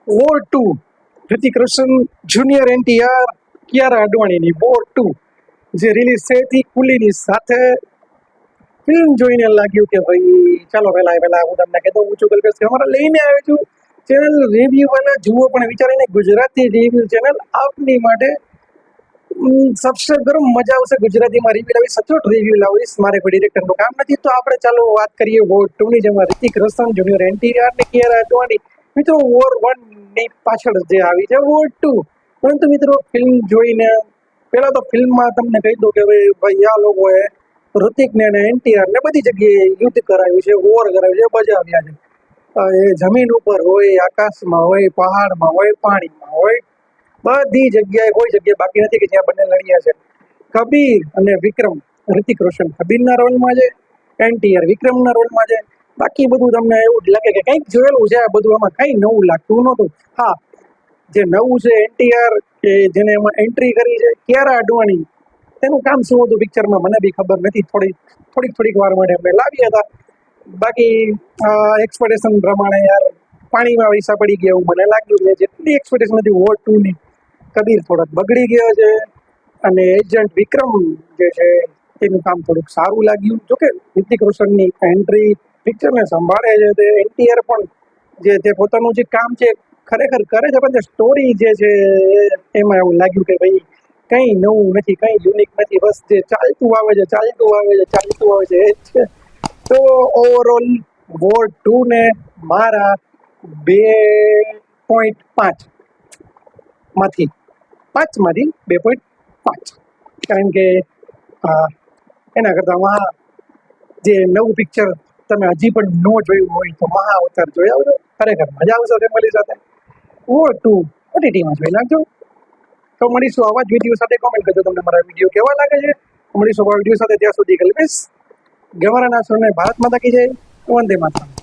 War 2 Hrithik રોશન junior NTR Kiara અડવાણીની war 2 જે release થઈ હતી કુલીની સાથે ફિલ્મ જોઈને લાગ્યું કે ભાઈ ચાલો પહેલા હું તમને કહી દઉં છું કે અમારે લઈને આવ્યો છું ચેનલ રિવ્યુ વાળા જુઓ પણ વિચારીને ગુજરાતી રિવ્યુ ચેનલ આપની માટે સબસ્ક્રાઇબ કરો, મજા આવશે. ગુજરાતીમાં રિવ્યુ લાવી સચોટ રિવ્યુ લાવીશ. મારે કોઈ ડિરેક્ટરનું કામ નથી. તો આપણે ચાલો વાત કરીએ વોર 2 ની, જેમાં ઋતિક રોશન જુનિયર એનટીઆર ને કિયારા અડવાણી મિત્રો વોર 1 ની પાછળ જે આવી છે વોર 2. પરંતુ મિત્રો ફિલ્મ જોઈને પહેલા તો ફિલ્મમાં તમને કહી દઉં કે ભાઈ આ લોકોએ ઋતિકને અને એનટીઆર ને બધી જગ્યાએ યુદ્ધ કરાવ્યું છે, વોર કરાવ્યું છે, બજાવ્યા છે. એ જમીન ઉપર હોય, આકાશમાં હોય, પહાડમાં હોય, પાણીમાં હોય, બધી જગ્યાએ કોઈ જગ્યાએ બાકી નથી કે જ્યાં બંને લડ્યા છે. કબીર અને વિક્રમ, ઋતિક રોશન કબીરના રોલમાં છે, એનટીઆર વિક્રમના રોલમાં છે. બાકી બધું તમને એવું જ લાગે કે કંઈક જોયેલું છે આ બધું, એમાં કંઈ નવું લાગતું નહોતું. હા, જે નવું છે એનટીઆર કે જેને એમાં એન્ટ્રી કરી છે કિયારા અડવાણી, તેનું કામ શું હતું પિક્ચરમાં મને બી ખબર નથી. થોડીક વાર માટે અમે લાવ્યા હતા. બાકી એક્સપેક્ટેશન પ્રમાણે યાર પાણીમાં પૈસા પડી ગયા એવું મને લાગ્યું. કે જેટલી એક્સપેક્ટેશન હતી વોર 2 ની, કબીર થોડોક બગડી ગયો છે અને એજન્ટ વિક્રમ જે છે તેનું કામ થોડુંક સારું લાગ્યું. જોકે ઋતિક રોશનની એન્ટ્રી પિક્ચરને સંભાળે છે, તે એનટીઆર પણ જે તે પોતાનું જે કામ છે ખરેખર કરે છે, પણ સ્ટોરી જે છે એમાં એવું લાગ્યું કે ભાઈ કંઈ નવું નથી, કંઈ યુનિક નથી. બસ જે ચાલતું આવે છે એ જ છે. તો ઓવરઓલ વોર 2 ને મારા 2.5 માંથી 2.5, કારણ કે એના કરતાં જે નવું પિક્ચર તમે હજી પણ ન જોયું હોય તો મહાઅવતાર જોઈ આવજો. ખરેખર મજા આવશે ફેમિલી સાથે. વોર 2 ઓટીટીમાં જોઈ નાખજો. તો મળીશું આવા જ વિડીયો સાથે. કોમેન્ટ કરજો તમને મારા વિડીયો કેવા લાગે છે. મળીશું આવા વિડીયો સાથે. ત્યાં સુધી કલ્પેશ ગેમરાના સોને ભારત માતા કી જય, વંદે માતરમ.